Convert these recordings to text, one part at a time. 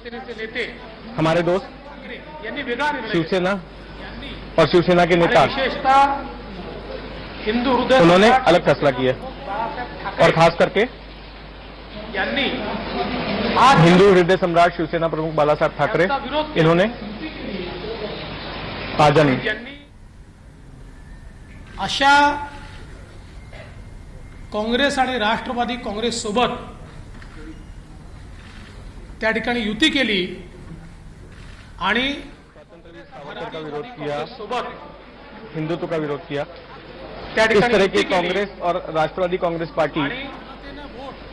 शिवसेनेचे नेते हमारे दोस्त ठाकरे यांनी वेगळा निर्णय शिवसेना यांनी और शिवसेना के नेता आणि विशेषतः हिंदू हृदय उन्होंने सम्राट अलग फैसला किया बाळासाहेब और ठाकरे खास करके यांनी आज हिंदू हृदय सम्राट शिवसेना प्रमुख बालासाहेब ठाकरे यांचा विरोध केला. इन्होंने आजनी यांनी अशा काँग्रेस आणि राष्ट्रवादी काँग्रेस सोबत त्या ठिकाणी युती केली आणि का विरोध किया, सोबत हिंदुत्व का विरोध किया। त्या इस ठिकाणी तरह युती की केली कांग्रेस और राष्ट्रवादी कांग्रेस पार्टी आणि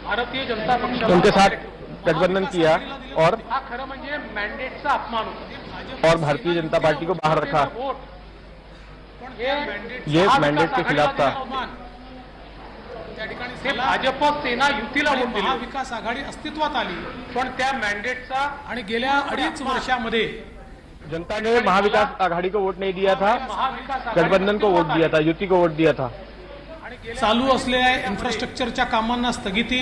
भारतीय जनता पक्षाला उनके साथ गठबंधन किया और हा खरं म्हणजे मॅन्डेटचा अपमान होता और भारतीय जनता पार्टी को बाहर रखा। वोट ये मैंडेट के खिलाफ था। त्या ठिकाणी ते भाजप सेना युतीला आणि वोट दिले महाविकास आघाडी अस्तित्वात आली पण त्या मॅन्डेटचा आणि गेल्या 2.5 वर्षामध्ये जनता ने महाविकास आघाड़ी को वोट नहीं दिया था, महाविकास आघाडी गठबंधन को वोट दिया था, युति को वोट दिया था। आणि गेल्या चालू असलेल्या इन्फ्रास्ट्रक्चरच्या कामांना स्थगिती,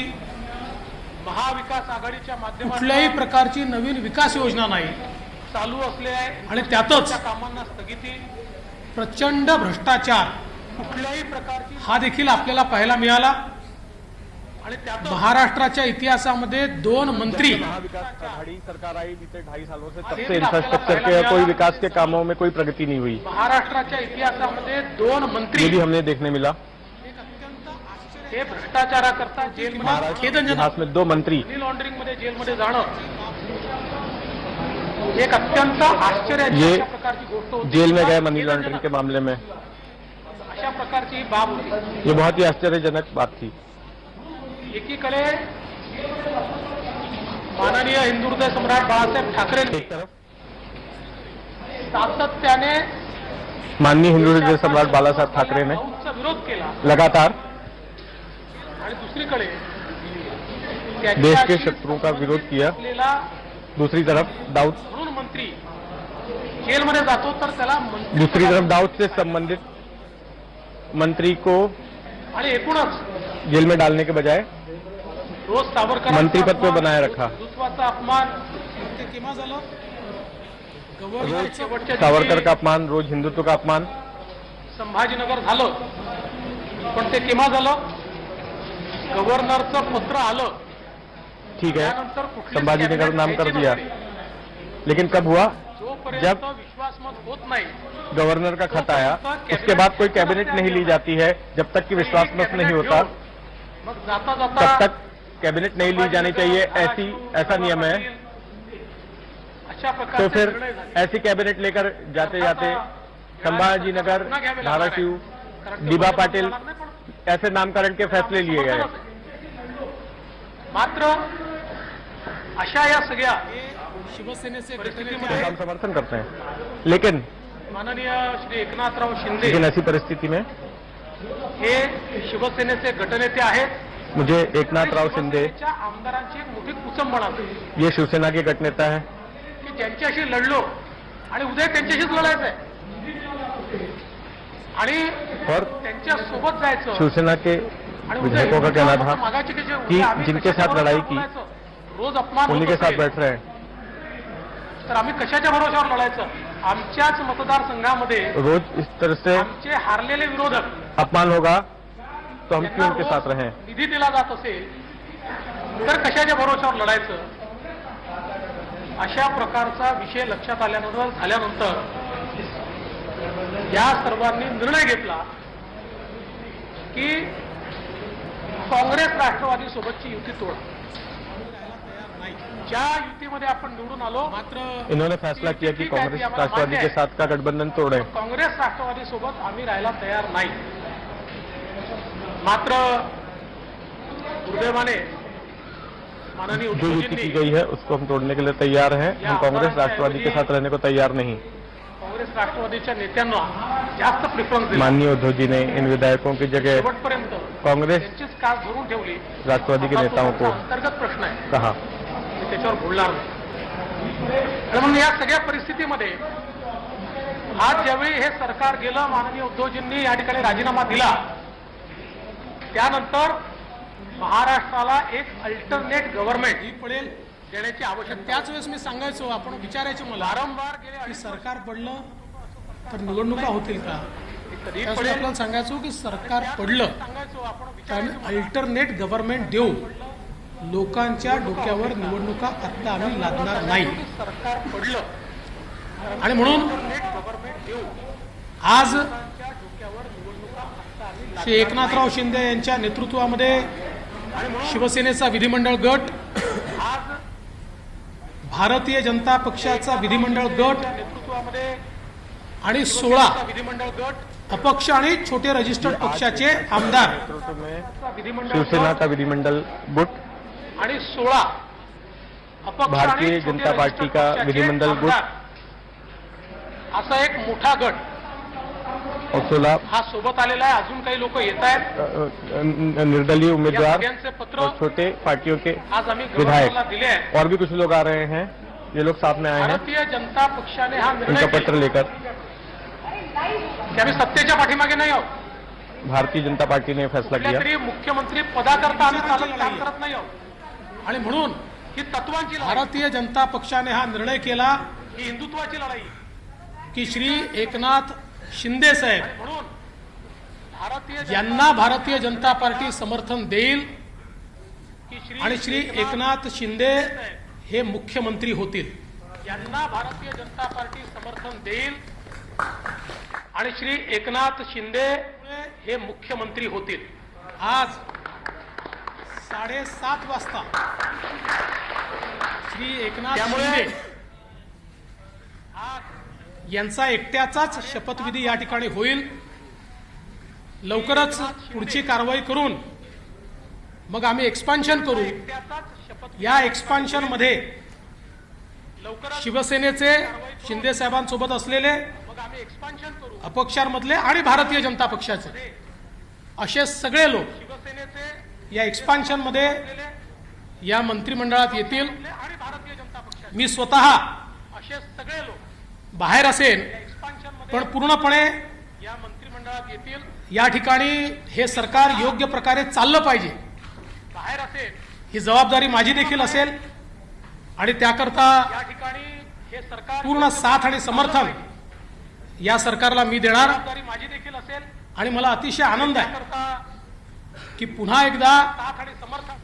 महाविकास आघाडीच्या माध्यमातून कुठल्याही प्रकारची नवीन विकास योजना नाही चालू असलेल्या आणि त्यातच त्या कामांना स्थगिती प्रचंड भ्रष्टाचार कुठल्याही प्रकारची हा देखील आपल्याला पाहायला मिळाला। आणि त्यात महाराष्ट्राच्या इतिहासामध्ये 2 मंत्री महाविकास आघाड़ी सरकार आई बीते 2.5 सालों से, तब से इंफ्रास्ट्रक्चर के या कोई विकास के कामों में कोई प्रगति नहीं हुई। महाराष्ट्राच्या इतिहासामध्ये 2 मंत्री ये भी हमने देखने मिला। हे भ्रष्टाचाराकरता जेलमध्ये महाराष्ट्र खेदजनक इतिहास में 2 मंत्री मनी लॉन्ड्रिंग मध्ये जेलमध्ये जाणं एक अत्यंत आश्चर्याची ये अशा प्रकारची गोष्ट होती। जेल में गए मनी लॉन्ड्रिंग के मामले में, अशा प्रकारची ही बाब होती। ये बहुत ही आश्चर्यजनक बात थी। एकीकडे माननीय हिंदू हृदय सम्राट बाळासाहेब ठाकरेंनी एक तरफ सातत्याने माननीय हिंदू हृदय सम्राट बालासाहेब ठाकरे ने राऊतचा विरोध केला लगातार आणि दुसरीकडे देश के त्याच्याशी शत्रुओं का विरोध किया। असलेला दूसरी तरफ दाऊद म्हणून मंत्री जेलमध्ये जातो तर त्याला मंत्री दूसरी तरफ दाऊद से संबंधित मंत्री को आणि एकूणच जेल में डालने के बजाय रोज सावरकर मंत्री पद पे बनाए रखा। हिंदुत्वाचा अपमान ते केव्हा झालं? रोज शेवटच्या सावरकर दिवशी का अपमान, रोज हिंदुत्व का अपमान। संभाजीनगर झालं पण ते केव्हा झालं? गव्हर्नरचं पत्र आलं ठीक है, त्यानंतर कुठलीच संभाजीनगर कॅबिनेट नाम कर घ्यायची दिया, नव्हती। लेकिन कब हुआ? जोपर्यंत जब विश्वासमत होत नाही गवर्नर का खत आया, उसके बाद कोई कैबिनेट नहीं ली जाती है। जब तक कि विश्वास मत नहीं होता मग जाता तब जाता तक कैबिनेट नहीं ली जानी चाहिए, ऐसा नियम है। अशा तो प्रकारचे फिर निर्णय झाले। ऐसी कैबिनेट लेकर जाते जाते संभाजीनगर, धाराशिव, कारण ते डीबा बंद पाटिल होणार नाही, पण ऐसे नामकरण के फैसले लिए गए। मात्र अशा या सगळ्या शिवसेनेचे परिस्थितीमध्ये गटनेते हम समर्थन करते हैं, लेकिन माननीय श्री एकनाथराव शिंदे लेकिन ऐसी परिस्थिति में हे शिवसेनेचे गटनेते आहेत। मुझे एकनाथराव शिंदे शिवसेनेच्या आमदारांची एक मोठी कुचंबणा आहे ये शिवसेना के गटनेता है की ज्यांच्याशी लढलो आणि उद्या त्यांच्याशीच लढायचं आहे आणि और त्यांच्या सोबत जायचं शिवसेना के आणि उद्या विधायकों का कहना था मागाची की जे कि उद्या आम्ही जिनके साथ कशाच्या लड़ाई भरोश्यावर की, लढायचं? रोज अपमान उन्हीं होत के साथ असेल, बैठ रहे हैं। तर आम्ही कशाच्या भरोश्यावर लढायचं? आमच्याच मतदारसंघामध्ये रोज इस तरह से आमचे हारलेले विरोधक अपमान होगा तो हम त्यांना क्यों उनके रोज साथ रहें? निधी दिला जात असेल तर कशाच्या भरोश्यावर लढायचं? अशा प्रकारचा विषय लक्षात झाल्यानंतर या सर्वांनी निर्णय घेतला की काँग्रेस राष्ट्रवादी सोबतची युती तोडा। ज्या युतीमध्ये आपण निवडून आलो मात्र इन्होंने फैसला किया कि कांग्रेस राष्ट्रवादी के साथ का गठबंधन तोड़े। काँग्रेस राष्ट्रवादी सोबत आम्ही राहायला तयार नाही। मात्र दुर्दैवाने माननीय जो युति की उद्धवजींनी गई है उसको हम तोड़ने के लिए तैयार हैं। हम कांग्रेस राष्ट्रवादी के साथ रहने को तैयार नहीं। काँग्रेस राष्ट्रवादीच्या नेत्यांना जास्त प्रिफरन्स दिला। माननीय उद्धव जी ने इन विधायकों की जगह शेवटपर्यंत कांग्रेस त्यांचीच कास धरून ठेवली। राष्ट्रवादी के आता तो नेताओं को त्यांचा अंतर्गत प्रश्न आहे, कहा। मी त्याच्यावर बोलणार नाही। आणि म्हणून या सगळ्या परिस्थितीमध्ये आज ज्यावेळी हे सरकार गेलं, माननीय उद्धवजींनी या ठिकाणी राजीनामा दिला, त्यानंतर महाराष्ट्राला एक अल्टरनेट गव्हर्नमेंट ही पडेल देण्याची आवश्यकता त्याच वेळेस मी सांगायचो, आपण विचारायचो मला वारंवार गेले की अडीच सरकार पडलं तर निवडणुका होतील का? कधी त्यावेळेस पडेल आपल्याला सांगायचो की सरकार पडलं सांगायचो आपण तर विचारायचो आम्ही अल्टरनेट गव्हर्नमेंट देऊ, लोकांच्या डोक्यावर निवडणुका आत्ता आम्ही लादणार नाही. की सरकार पडलं आणि म्हणून नेट गव्हर्नमेंट देऊ, आज लोकांच्या डोक्यावर निवडणुका आता आम्ही श्री एकनाथराव शिंदे यांच्या नेतृत्वामध्ये आणि म्हणून शिवसेनेचा विधिमंडळ गट, आज भारतीय जनता पक्षाचा विधिमंडळ गट नेतृत्वामध्ये आणि 16 विधिमंडळ गट अपक्ष आणि छोटे रजिस्टर्ड पक्षाचे आमदार नेतृत्व में विधिमंडळ शिवसेना गट का विधिमंडल गुट, आणि 16 अपक्ष भारतीय आणि छोटे जनता पार्टी रजिस्टर्ड का पक्षाचे विधिमंडल गुट आमदार, असा एक मोठा गट और 16 हा सोबत आलेला आहे. अजून काही लोक येत आहेत. निर्दलीय या उम्मीदवार सगळ्यांचे पत्र और छोटे पार्टियों के आज आम्ही विधायक गव्हर्नरला दिले आहे. और भी कुछ लोग आ रहे हैं. ये लोग साथ में आए हैं भारतीय जनता पक्षाने हा उनका निर्णय पत्र केला लेकर. की आम्ही सत्तेच्या पाठीमागे नाही आहोत. भारतीय जनता पार्टी ने फैसला कुठल्या किया. तरी मुख्यमंत्री पदाकरता आम्ही चालत काम करत नाही आहोत. आणि म्हणून ही तत्वांची लढाई, भारतीय जनता पक्षाने हा निर्णय केला ही हिंदुत्वाची लढाई. की श्री एकनाथ शिंदे साहेब म्हणून भारतीय जनता यांना भारतीय जनता पार्टी समर्थन देईल की आणि श्री एकनाथ शिंदे हे मुख्यमंत्री होतील. यांना भारतीय जनता पार्टी समर्थन देईल आणि श्री एकनाथ शिंदे हे मुख्यमंत्री होतील. आज 7:30 वाजता श्री एकनाथ त्यामुळे शिंदे यांचा एकट्याचाच शपथविधी या ठिकाणी होईल. लवकरच पुढची कारवाई करून मग आम्ही एक्सपान्शन करू. त्याचाच शपथ या एक्सपान्शन मध्ये लवकरच शिवसेनेचे शिंदे साहेबांसोबत असलेले मग आम्ही एक्सपान्शन करू. अपक्षांमधले आणि भारतीय जनता पक्षाचे असे सगळे लोक शिवसेनेचे या एक्सपान्शन मध्ये या मंत्रिमंडळात येतील. आणि भारतीय जनता पक्षाचे मी स्वतः असे सगळे लोक बाहेर असेन, एक्सपान्शन मध्ये पण पूर्णपणे या मंत्रिमंडळात येतील. या ठिकाणी हे सरकार योग्य प्रकारे चाललं पाहिजे बाहेर असेल ही जबाबदारी माझी देखील असेल आणि त्याकरता या ठिकाणी हे सरकार पूर्ण साथ आणि समर्थन या सरकारला मी देणार. जबाबदारी माझी देखील असेल. आणि मला अतिशय आनंद आहे त्याकरता की पुन्हा एकदा साथ आणि समर्थन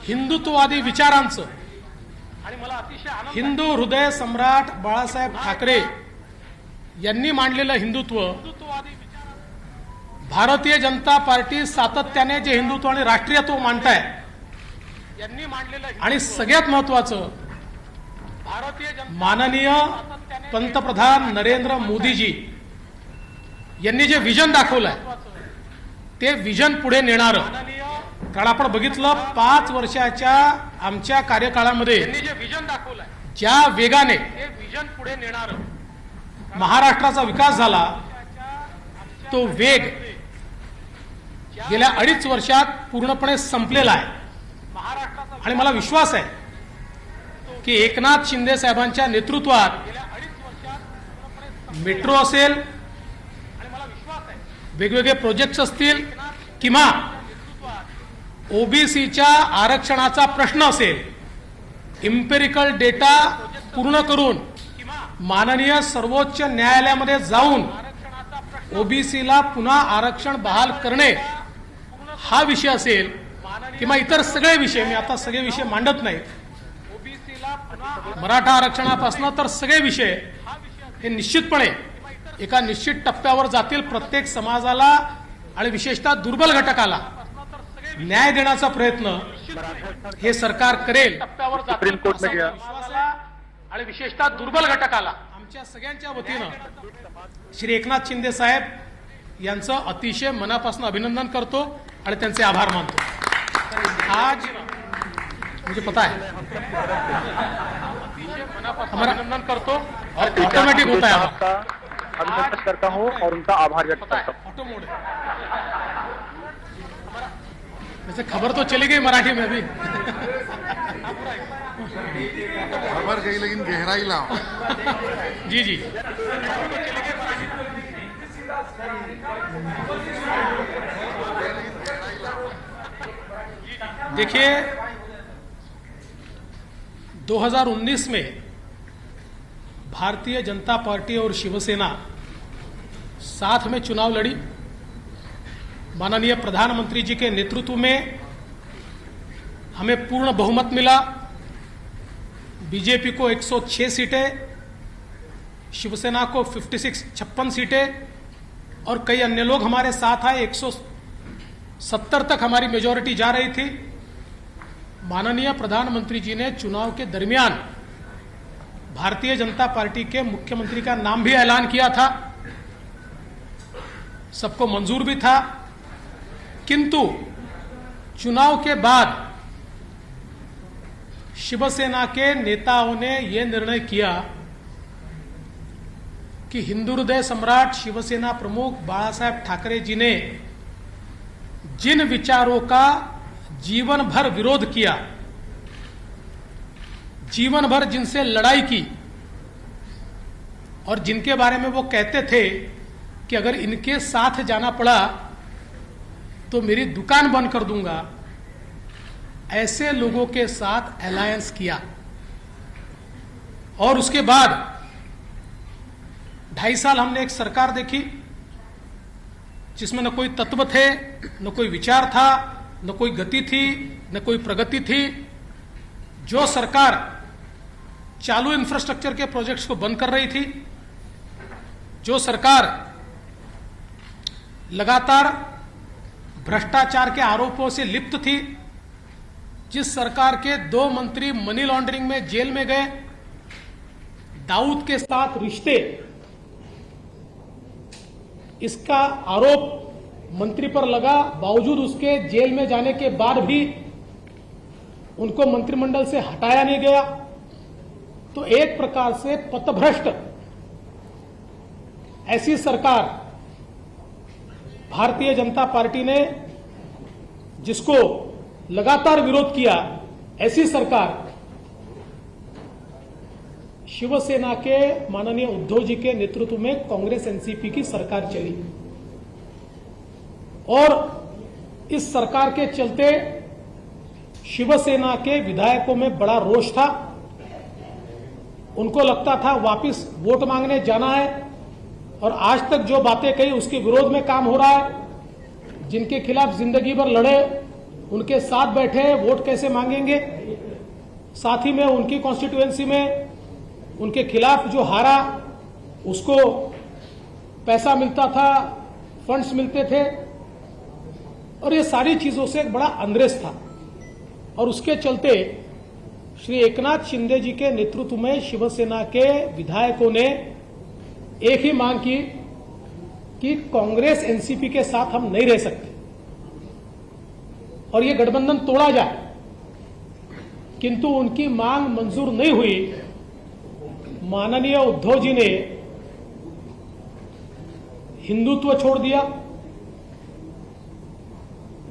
हिंदुत्ववादी विचारांचं आणि मला अतिशय आनंद हिंदू हृदय सम्राट बाळासाहेब ठाकरे यांनी मांडलेलं हिंदुत्व हिंदुत्ववादी विचार भारतीय जनता पार्टी सातत्याने जे हिंदुत्व आणि राष्ट्रीयत्व मांडताय यांनी मांडलेलं आणि सगळ्यात महत्वाचं भारतीय जनता माननीय पंतप्रधान नरेंद्र मोदीजी यांनी जे विजन दाखवलंय ते विजन पुढे नेणारं. माननीय कारण आपण बघितलं 5 वर्षाच्या आमच्या कार्यकाळामध्ये यांनी जे विजन दाखवलंय ज्या वेगाने ते विजन पुढे नेणार. महाराष्ट्राचा विकास झाला तो वेग गेल्या 2.5 वर्षात पूर्णपणे संपलेला आहे. महाराष्ट्राचा आणि मला विश्वास आहे की एकनाथ शिंदे साहेबांच्या नेतृत्वात गेल्या 2.5 वर्षात पूर्णपणे मेट्रो असेल, आणि मला विश्वास आहे वेगवेगळे प्रोजेक्ट्स असतील किंवा ओबीसीच्या आरक्षणाचा प्रश्न असेल, इम्पेरिकल डेटा पूर्ण करून किंवा माननीय सर्वोच्च न्यायालयामध्ये जाऊन आरक्षणाचा प्रश्न ओबीसीला पुन्हा आरक्षण बहाल करणे हा विषय असेल किंवा इतर सगळे विषय, मी आता सगळे विषय मांडत नाही, ओबीसीला पुन्हा मराठा आरक्षणापासून तर सगळे विषय हे निश्चितपणे एका निश्चित टप्प्यावर जातील. प्रत्येक समाजाला आणि विशेषतः दुर्बल घटकाला न्याय देण्याचा प्रयत्न हे सरकार करेल. टप्प्यावर जातील. कोर्ट में गया. आणि विशेषतः दुर्बल घटकाला आमच्या सगळ्यांच्या वतीनं श्री एकनाथ शिंदे साहेब यांचं अतिशय मनापासून अभिनंदन करतो आणि त्यांचे आभार मानतो. आज मुझे पता है मनापासून अभिनंदन करतो. ऑटोमेटिक होता है अब. अभिनंदन करता हूँ और उनका आभार व्यक्त करता हूँ. ऑटो मोड है. वैसे खबर तो चली गई मराठी में भी. खबर गई लेकिन गहराई लाओ. जी जी. देखिए 2019 में भारतीय जनता पार्टी और शिवसेना साथ में चुनाव लड़ी। माननीय प्रधानमंत्री जी के नेतृत्व में हमें पूर्ण बहुमत मिला। बीजेपी को 106 सीटें, शिवसेना को 56 सीटें और कई अन्य लोग हमारे साथ आए। 170 तक हमारी मेजॉरिटी जा रही थी। माननीय प्रधानमंत्री जी ने चुनाव के दरमियान भारतीय जनता पार्टी के मुख्यमंत्री का नाम भी ऐलान किया था, सबको मंजूर भी था। किंतु चुनाव के बाद शिवसेना के नेताओं ने यह निर्णय किया कि हिंदू हृदय सम्राट शिवसेना प्रमुख बाला साहेब ठाकरे जी ने जिन विचारों का जीवन भर विरोध किया, जीवन भर जिनसे लड़ाई की और जिनके बारे में वो कहते थे कि अगर इनके साथ जाना पड़ा तो मेरी दुकान बंद कर दूंगा, ऐसे लोगों के साथ अलायंस किया। और उसके बाद 2.5 साल हमने एक सरकार देखी जिसमें न कोई तत्व थे, न कोई विचार था, न कोई गति थी, न कोई प्रगति थी। जो सरकार चालू इंफ्रास्ट्रक्चर के प्रोजेक्ट्स को बंद कर रही थी, जो सरकार लगातार भ्रष्टाचार के आरोपों से लिप्त थी, जिस सरकार के 2 मंत्री मनी लॉन्ड्रिंग में जेल में गए, दाऊद के साथ रिश्ते, इसका आरोप मंत्री पर लगा, बावजूद उसके जेल में जाने के बाद भी उनको मंत्रिमंडल से हटाया नहीं गया। तो एक प्रकार से पथभ्रष्ट ऐसी सरकार भारतीय जनता पार्टी ने, जिसको लगातार विरोध किया, ऐसी सरकार शिवसेना के माननीय उद्धव जी के नेतृत्व में कांग्रेस एनसीपी की सरकार चली। और इस सरकार के चलते शिवसेना के विधायकों में बड़ा रोष था। उनको लगता था वापस वोट मांगने जाना है, और आज तक जो बातें कही उसके विरोध में काम हो रहा है। जिनके खिलाफ जिंदगी भर लड़े, उनके साथ बैठे, वोट कैसे मांगेंगे। साथ ही में उनकी कॉन्स्टिट्यूएंसी में उनके खिलाफ जो हारा, उसको पैसा मिलता था, फंड्स मिलते थे, और ये सारी चीजों से एक बड़ा अंद्रेस था। और उसके चलते श्री एकनाथ शिंदे जी के नेतृत्व में शिवसेना के विधायकों ने एक ही मांग की कि कांग्रेस एनसीपी के साथ हम नहीं रह सकते और ये गठबंधन तोड़ा जाए। किंतु उनकी मांग मंजूर नहीं हुई। माननीय उद्धव जी ने हिंदुत्व छोड़ दिया,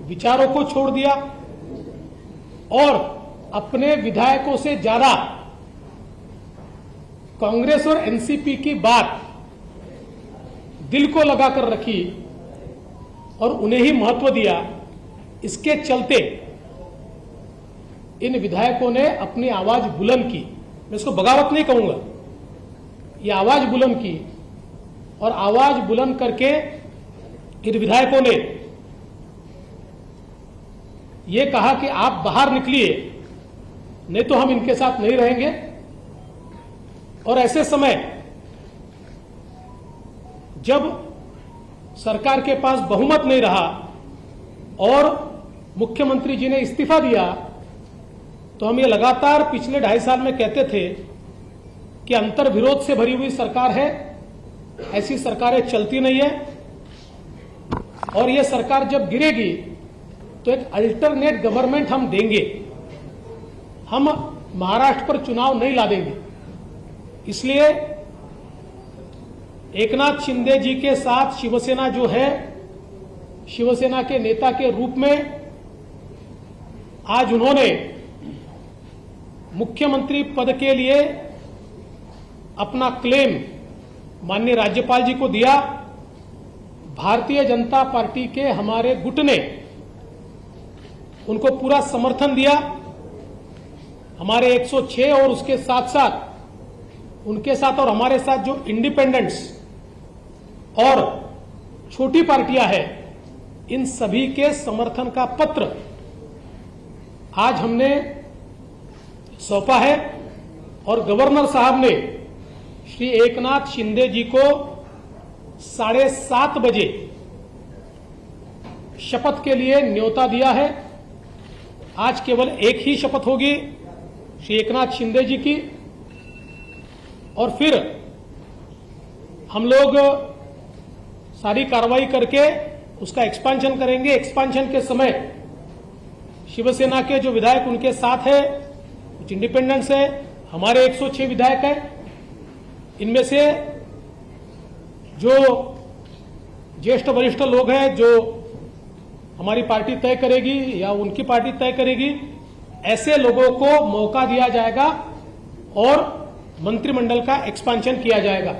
विचारों को छोड़ दिया, और अपने विधायकों से ज्यादा कांग्रेस और एनसीपी की बात दिल को लगाकर रखी और उन्हें ही महत्व दिया। इसके चलते इन विधायकों ने अपनी आवाज बुलंद की। मैं इसको बगावत नहीं कहूंगा, ये आवाज बुलंद की, और आवाज बुलंद करके इन विधायकों ने ये कहा कि आप बाहर निकलिए, नहीं तो हम इनके साथ नहीं रहेंगे। और ऐसे समय जब सरकार के पास बहुमत नहीं रहा और मुख्यमंत्री जी ने इस्तीफा दिया, तो हम ये लगातार पिछले 2.5 साल में कहते थे कि अंतर विरोध से भरी हुई सरकार है, ऐसी सरकारें चलती नहीं है, और ये सरकार जब गिरेगी तो एक अल्टरनेट गवर्नमेंट हम देंगे। हम महाराष्ट्र पर चुनाव नहीं ला देंगे। इसलिए एकनाथ शिंदे जी के साथ शिवसेना जो है, शिवसेना के नेता के रूप में आज उन्होंने मुख्यमंत्री पद के लिए अपना क्लेम माननीय राज्यपाल जी को दिया। भारतीय जनता पार्टी के हमारे गुट ने उनको पूरा समर्थन दिया। हमारे 106 और उसके साथ साथ उनके साथ और हमारे साथ जो इंडिपेंडेंट्स और छोटी पार्टियां हैं, इन सभी के समर्थन का पत्र आज हमने सौंपा है और गवर्नर साहब ने श्री एकनाथ शिंदे जी को 7:30 बजे शपथ के लिए न्योता दिया है। आज केवल एक ही शपथ होगी श्री एकनाथ शिंदे जी की, और फिर हम लोग सारी कार्रवाई करके उसका एक्सपांशन करेंगे। एक्सपांशन के समय शिवसेना के जो विधायक उनके साथ है, कुछ इंडिपेंडेंट्स है, हमारे 106 विधायक हैं, इनमें से जो ज्येष्ठ वरिष्ठ लोग हैं जो हमारी पार्टी तय करेगी या उनकी पार्टी तय करेगी, ऐसे लोगों को मौका दिया जाएगा और मंत्रिमंडल का एक्सपांशन किया जाएगा।